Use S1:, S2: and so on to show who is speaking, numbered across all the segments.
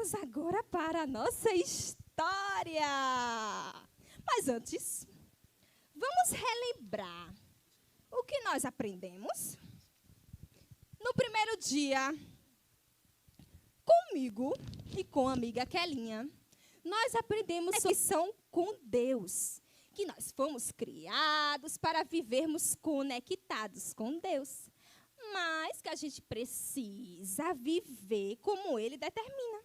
S1: vamos agora para a nossa história. Mas antes, vamos relembrar o que nós aprendemos. No primeiro dia, comigo e com a amiga Kelinha, nós aprendemos sobre conexão com Deus, que nós fomos criados para vivermos conectados com Deus, mas que a gente precisa viver como Ele determina.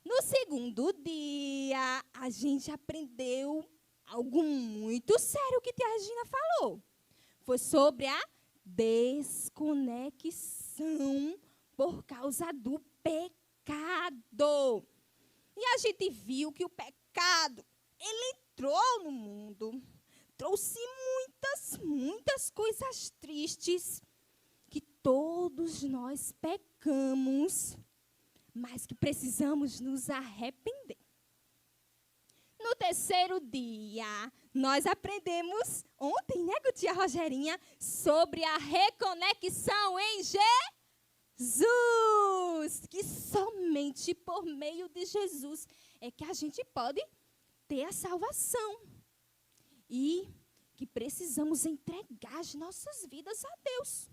S1: No segundo dia, a gente aprendeu algo muito sério que tia Regina falou. Foi sobre a desconexão por causa do pecado. E a gente viu que o pecado, ele entrou no mundo, trouxe muitas coisas tristes, que todos nós pecamos, mas que precisamos nos arrepender. No terceiro dia, nós aprendemos, ontem, né, com tia Rogerinha, sobre a reconexão em Jesus, que somente por meio de Jesus é que a gente pode ter a salvação. E que precisamos entregar as nossas vidas a Deus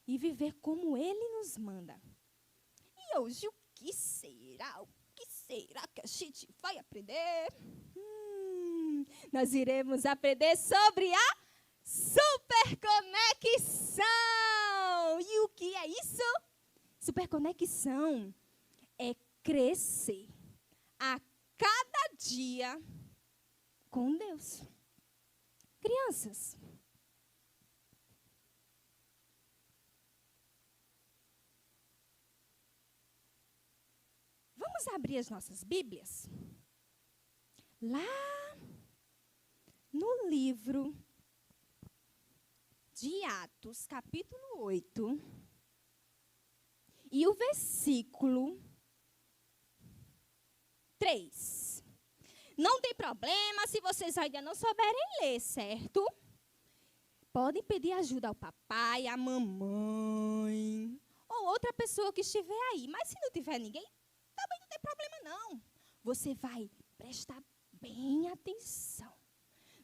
S1: e viver como Ele nos manda. E hoje, o que será? O que será que a gente vai aprender? Nós iremos aprender sobre a superconexão. E o que é isso? Superconexão é crescer a cada dia com Deus. Crianças, vamos abrir as nossas Bíblias? Lá no livro de Atos, capítulo 8, e o versículo 3. Não tem problema se vocês ainda não souberem ler, certo? Podem pedir ajuda ao papai, à mamãe, ou outra pessoa que estiver aí. Mas se não tiver ninguém, também não tem problema não. Você vai prestar bem atenção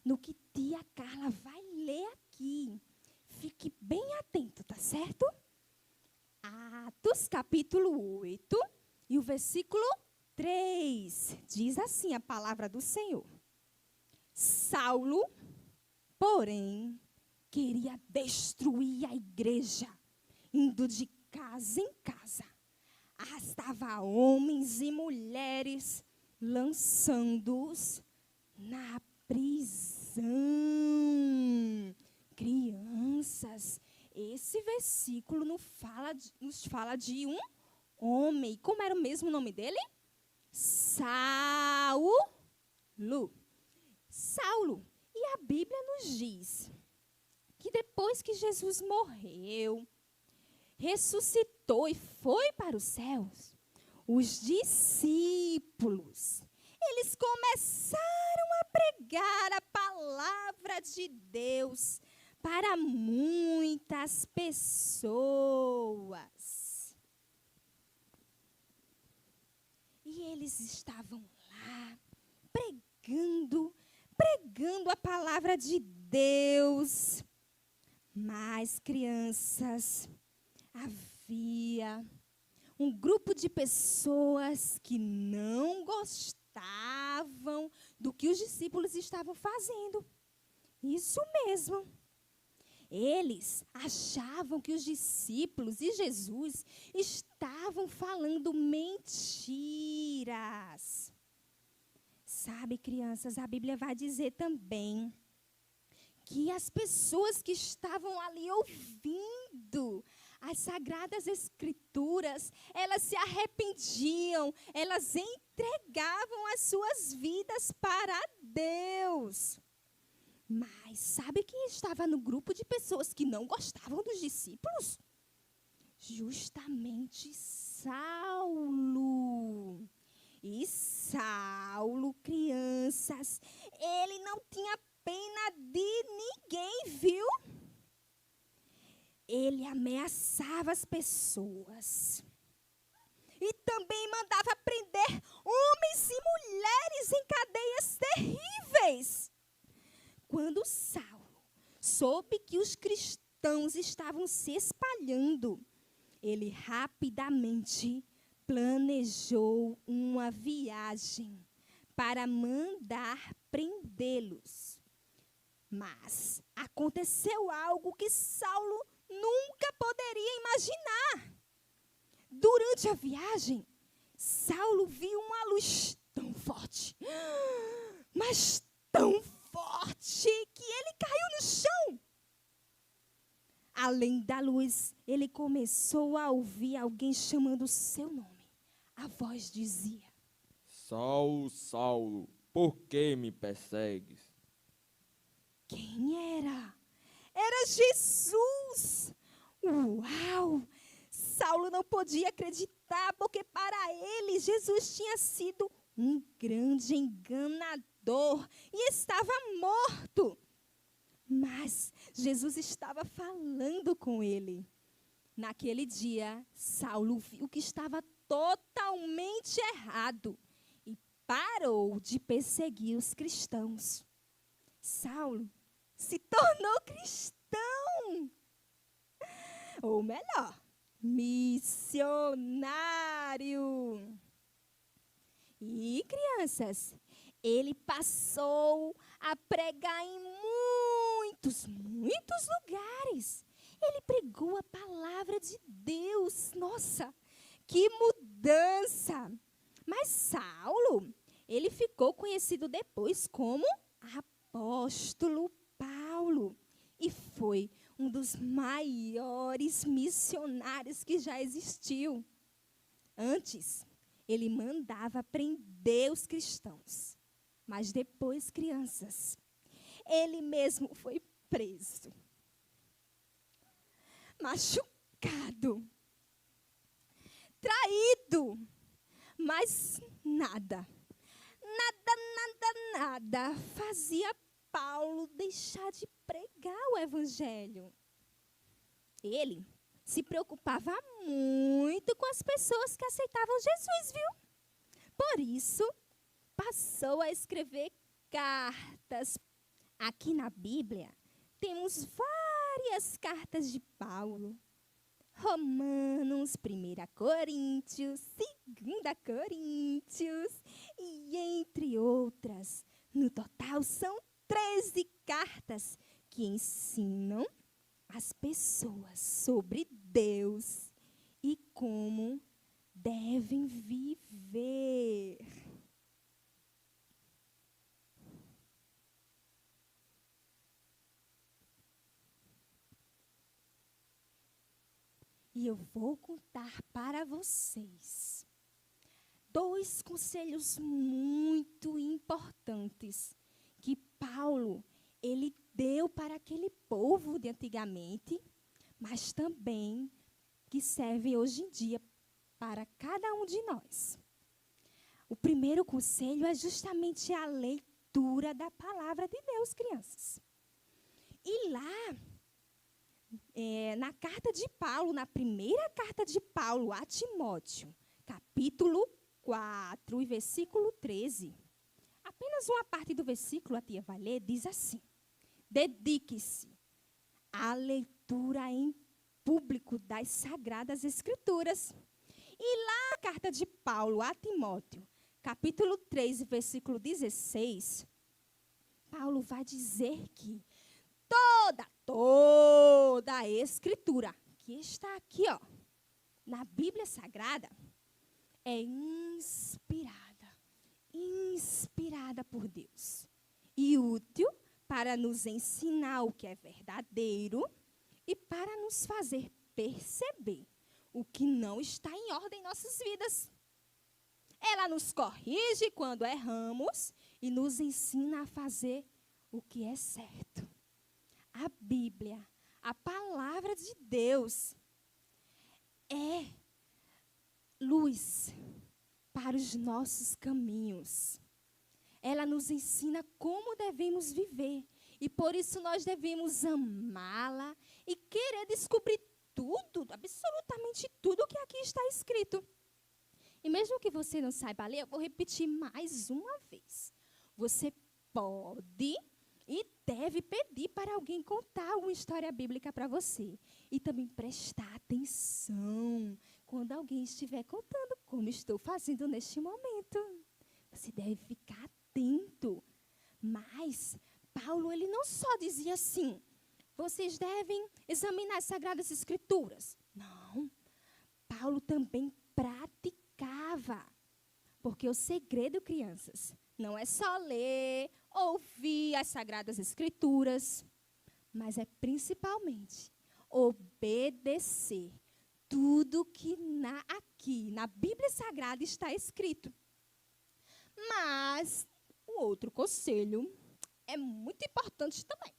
S1: no que tia Carla vai ler aqui. Fique bem atento, tá certo? Atos, capítulo 8, e o versículo 3. Diz assim a palavra do Senhor. Saulo, porém, queria destruir a igreja, indo de casa em casa. Arrastava homens e mulheres, lançando-os na prisão. Crianças, esse versículo nos fala de um homem. Como era o mesmo nome dele? Saulo. Saulo. E a Bíblia nos diz que depois que Jesus morreu, ressuscitou e foi para os céus, os discípulos, eles começaram a pregar a palavra de Deus para muitas pessoas. E eles estavam lá pregando a palavra de Deus. Mas, crianças, havia um grupo de pessoas que não gostavam do que os discípulos estavam fazendo. Isso mesmo. Eles achavam que os discípulos e Jesus estavam falando mentiras. Sabe, crianças, a Bíblia vai dizer também que as pessoas que estavam ali ouvindo as Sagradas Escrituras, elas se arrependiam, elas entregavam as suas vidas para Deus. Mas sabe quem estava no grupo de pessoas que não gostavam dos discípulos? Justamente Saulo. E Saulo, crianças, ele não tinha pena de ninguém, viu? Ele ameaçava as pessoas. E também mandava prender soube que os cristãos estavam se espalhando, ele rapidamente planejou uma viagem para mandar prendê-los. Mas aconteceu algo que Saulo nunca poderia imaginar. Durante a viagem, Saulo viu uma luz tão forte, mas tão forte, que ele caiu no chão. Além da luz, ele começou a ouvir alguém chamando o seu nome. A voz dizia:
S2: Saulo, Saulo, por que me persegues?
S1: Quem era? Era Jesus! Uau! Saulo não podia acreditar, porque para ele Jesus tinha sido um grande enganador e estava morto. Mas Jesus estava falando com ele. Naquele dia, Saulo viu que estava totalmente errado e parou de perseguir os cristãos. Saulo se tornou cristão. Ou melhor, missionário. E, crianças, ele passou a pregar em muitos lugares. Ele pregou a palavra de Deus. Nossa, que mudança! Mas Saulo, ele ficou conhecido depois como apóstolo Paulo. E foi um dos maiores missionários que já existiu. Antes, ele mandava prender os cristãos. Mas depois, crianças, ele mesmo foi preso, machucado, traído, mas nada fazia Paulo deixar de pregar o evangelho. Ele se preocupava muito com as pessoas que aceitavam Jesus, viu? Por isso, passou a escrever cartas. Aqui na Bíblia, temos várias cartas de Paulo. Romanos, 1 Coríntios, 2 Coríntios e entre outras. No total, são 13 cartas que ensinam as pessoas sobre Deus e como devem viver. E eu vou contar para vocês 2 conselhos muito importantes que Paulo, ele deu para aquele povo de antigamente, mas também que servem hoje em dia para cada um de nós. O primeiro conselho é justamente a leitura da palavra de Deus, crianças. E lá, na carta de Paulo, na primeira carta de Paulo a Timóteo, capítulo 4 e versículo 13, apenas uma parte do versículo a tia vai ler, diz assim: dedique-se à leitura em público das Sagradas Escrituras. E lá na carta de Paulo a Timóteo, capítulo 3, versículo 16, Paulo vai dizer que toda a Escritura que está aqui, na Bíblia Sagrada, é inspirada por Deus e útil para nos ensinar o que é verdadeiro e para nos fazer perceber o que não está em ordem em nossas vidas. Ela nos corrige quando erramos e nos ensina a fazer o que é certo. A Bíblia, a palavra de Deus, é luz para os nossos caminhos. Ela nos ensina como devemos viver. E por isso nós devemos amá-la e querer descobrir tudo, absolutamente tudo que aqui está escrito. E mesmo que você não saiba ler, eu vou repetir mais uma vez. Você pode E deve pedir para alguém contar uma história bíblica para você. E também prestar atenção quando alguém estiver contando, como estou fazendo neste momento. Você deve ficar atento. Mas Paulo, ele não só dizia assim, vocês devem examinar as Sagradas Escrituras. Não. Paulo também praticava. Porque o segredo, crianças, não é só ler, ouvir as Sagradas Escrituras, mas é principalmente obedecer tudo que aqui na Bíblia Sagrada está escrito. Mas o outro conselho é muito importante também.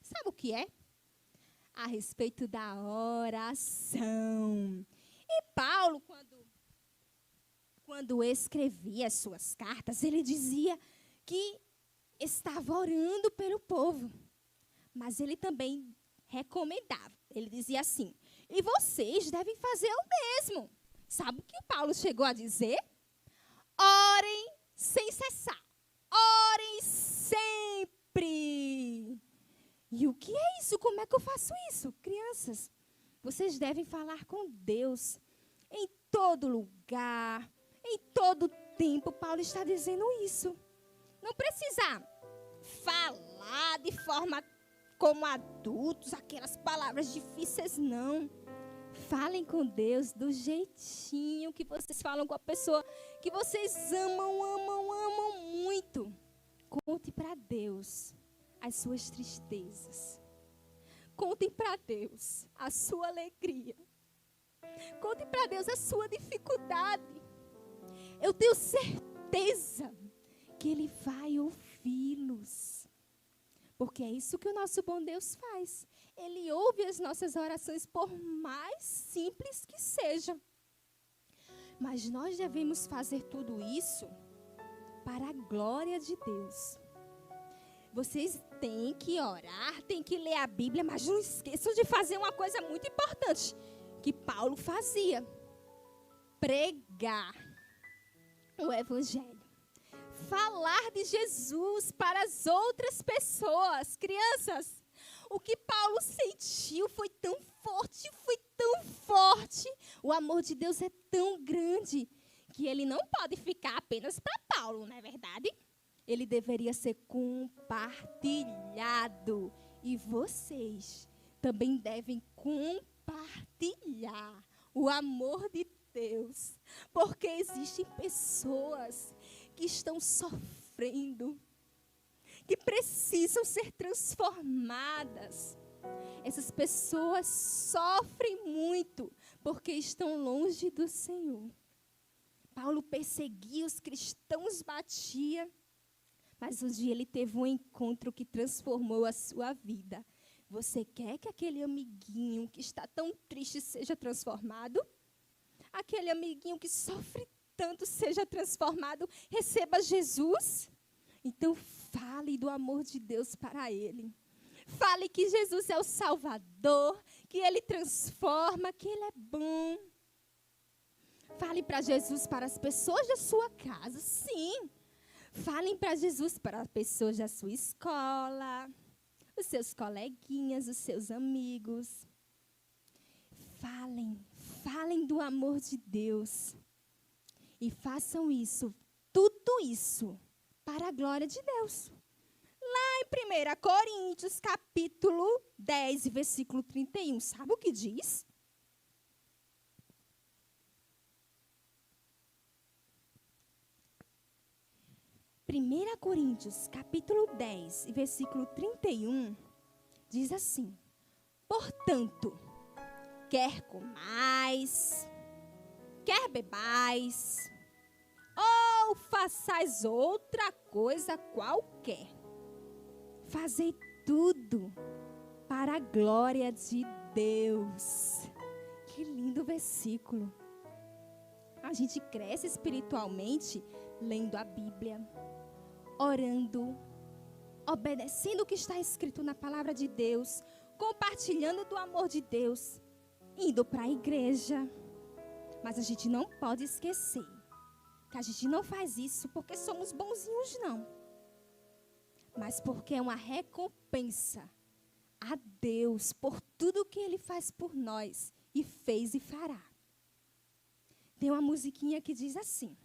S1: Sabe o que é? A respeito da oração. E Paulo, quando escrevia as suas cartas, ele dizia que estava orando pelo povo. Mas ele também recomendava. Ele dizia assim, e vocês devem fazer o mesmo. Sabe o que o Paulo chegou a dizer? Orem sem cessar. Orem sempre. E o que é isso? Como é que eu faço isso? Crianças, vocês devem falar com Deus em todo lugar, em todo tempo. Paulo está dizendo isso. Não precisa falar de forma como adultos, aquelas palavras difíceis, não. Falem com Deus do jeitinho que vocês falam com a pessoa que vocês amam muito. Conte para Deus as suas tristezas. Contem para Deus a sua alegria. Conte para Deus a sua dificuldade. Eu tenho certeza que Ele vai ouvi-los. Porque é isso que o nosso bom Deus faz. Ele ouve as nossas orações, por mais simples que sejam. Mas nós devemos fazer tudo isso para a glória de Deus. Vocês têm que orar, têm que ler a Bíblia, mas não esqueçam de fazer uma coisa muito importante que Paulo fazia: pregar o Evangelho. Falar de Jesus para as outras pessoas. Crianças, o que Paulo sentiu foi tão forte, O amor de Deus é tão grande que ele não pode ficar apenas para Paulo, não é verdade? Ele deveria ser compartilhado. E vocês também devem compartilhar o amor de Deus. Porque existem pessoas que estão sofrendo, que precisam ser transformadas. Essas pessoas sofrem muito porque estão longe do Senhor. Paulo perseguia os cristãos, batia, mas um dia ele teve um encontro que transformou a sua vida. Você quer que aquele amiguinho que está tão triste seja transformado? Aquele amiguinho que sofre tanto seja transformado, receba Jesus? Então fale do amor de Deus para ele. Fale que Jesus é o Salvador, que Ele transforma, que Ele é bom. Fale para Jesus para as pessoas da sua casa, sim. Falem para Jesus para as pessoas da sua escola, os seus coleguinhas, os seus amigos. Falem do amor de Deus. E façam isso, tudo isso, para a glória de Deus. Lá em 1 Coríntios, capítulo 10, versículo 31, sabe o que diz? Primeira Coríntios, capítulo 10, versículo 31, diz assim: portanto, quer comais, quer bebais, ou façais outra coisa qualquer, fazei tudo para a glória de Deus. Que lindo versículo. A gente cresce espiritualmente lendo a Bíblia, orando, obedecendo o que está escrito na palavra de Deus, compartilhando do amor de Deus, indo para a igreja. Mas a gente não pode esquecer que a gente não faz isso porque somos bonzinhos, não. mas porque é uma recompensa a Deus por tudo que Ele faz por nós e fez e fará. Tem uma musiquinha que diz assim: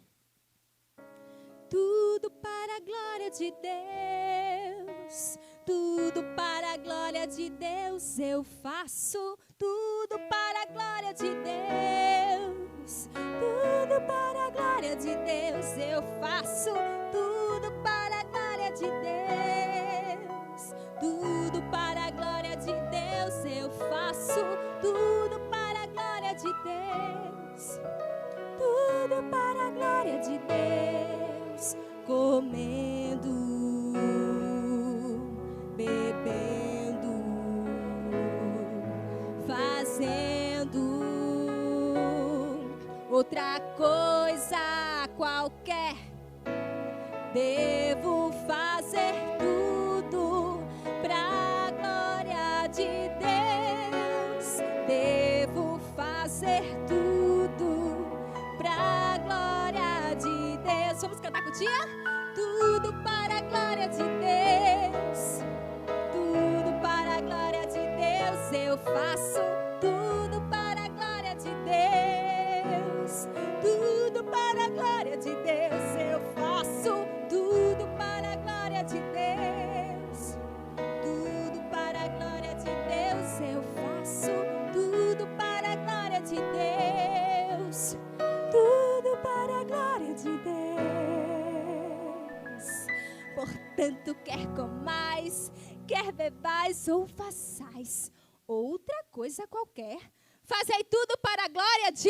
S1: tudo para a glória de Deus, tudo para a glória de Deus eu faço, tudo para a glória de Deus, tudo para a glória de Deus eu faço, tudo para a glória de Deus, tudo para a glória de Deus eu faço, tudo para a glória de Deus, tudo para a glória de Deus, comendo, bebendo, fazendo outra coisa qualquer, devo fazer tudo pra glória de Deus, devo fazer tudo pra glória de Deus. Vamos cantar com o dia? Tudo para a glória de Deus, tudo para a glória de Deus eu faço, tudo para a glória de Deus, tudo para a glória de Deus eu faço, tudo para a glória de Deus, tudo para a glória de Deus eu faço, tudo para a glória de Deus, tudo para a glória de Deus. Portanto, quer comais, quer bebais ou façais outra coisa qualquer, fazei tudo para a glória de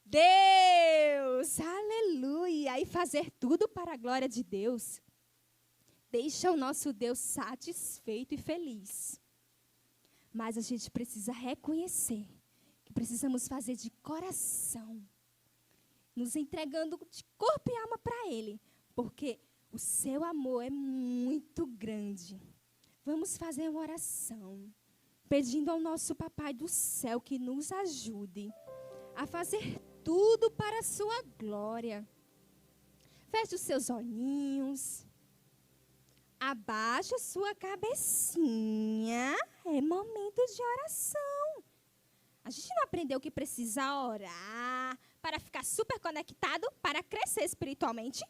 S1: Deus. Aleluia! E fazer tudo para a glória de Deus deixa o nosso Deus satisfeito e feliz. Mas a gente precisa reconhecer que precisamos fazer de coração, nos entregando de corpo e alma para Ele, porque o seu amor é muito grande. Vamos fazer uma oração, pedindo ao nosso Papai do céu que nos ajude a fazer tudo para a sua glória. Feche os seus olhinhos, abaixe a sua cabecinha, é momento de oração. A gente não aprendeu que precisa orar para ficar super conectado, para crescer espiritualmente?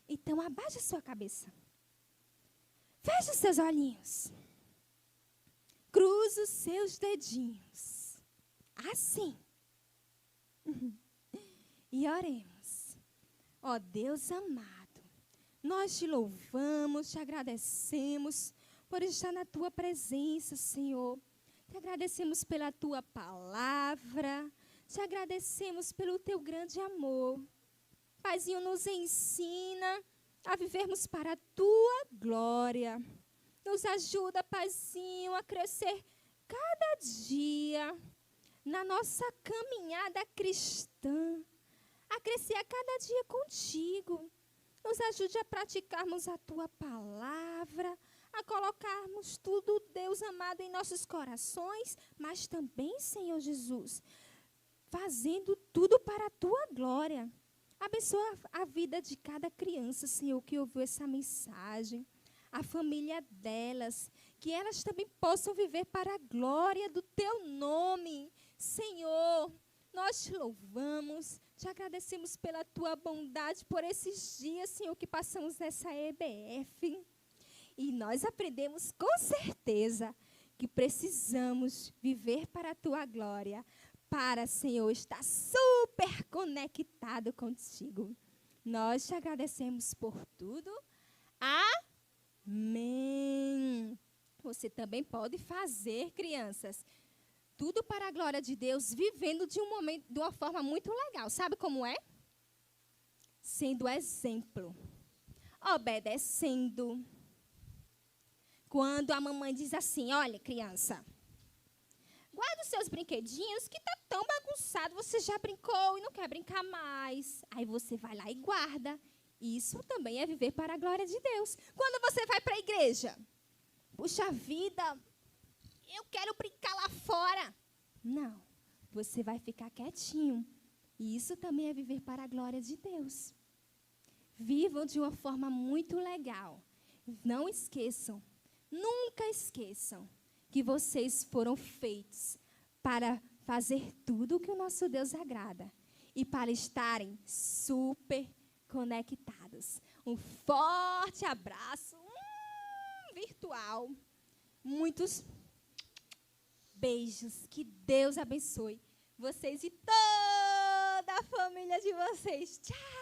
S1: Então, abaixe a sua cabeça. Feche os seus olhinhos. Cruze os seus dedinhos. Assim. E oremos. Ó Deus amado, nós te louvamos, te agradecemos por estar na tua presença, Senhor. Te agradecemos pela tua palavra. Te agradecemos pelo teu grande amor. Paizinho, nos ensina a vivermos para a tua glória. Nos ajuda, Paizinho, a crescer cada dia na nossa caminhada cristã. A crescer a cada dia contigo. Nos ajude a praticarmos a tua palavra, a colocarmos tudo, Deus amado, em nossos corações, mas também, Senhor Jesus, fazendo tudo para a tua glória. Abençoa a vida de cada criança, Senhor, que ouviu essa mensagem, a família delas, que elas também possam viver para a glória do teu nome. Senhor, nós te louvamos, te agradecemos pela tua bondade, por esses dias, Senhor, que passamos nessa EBF. E nós aprendemos com certeza que precisamos viver para a tua glória, para, Senhor, estar super conectado contigo. Nós te agradecemos por tudo. Amém. Você também pode fazer, crianças, tudo para a glória de Deus, vivendo de uma forma muito legal. Sabe como é? Sendo exemplo, obedecendo. Quando a mamãe diz assim: olha, criança, guarda os seus brinquedinhos que está tão bagunçado, você já brincou e não quer brincar mais. Aí você vai lá e guarda. Isso também é viver para a glória de Deus. Quando você vai para a igreja, puxa vida, eu quero brincar lá fora. Não, você vai ficar quietinho. E isso também é viver para a glória de Deus. Vivam de uma forma muito legal. Não esqueçam, nunca esqueçam que vocês foram feitos para fazer tudo o que o nosso Deus agrada e para estarem super conectados. Um forte abraço virtual. Muitos beijos. Que Deus abençoe vocês e toda a família de vocês. Tchau!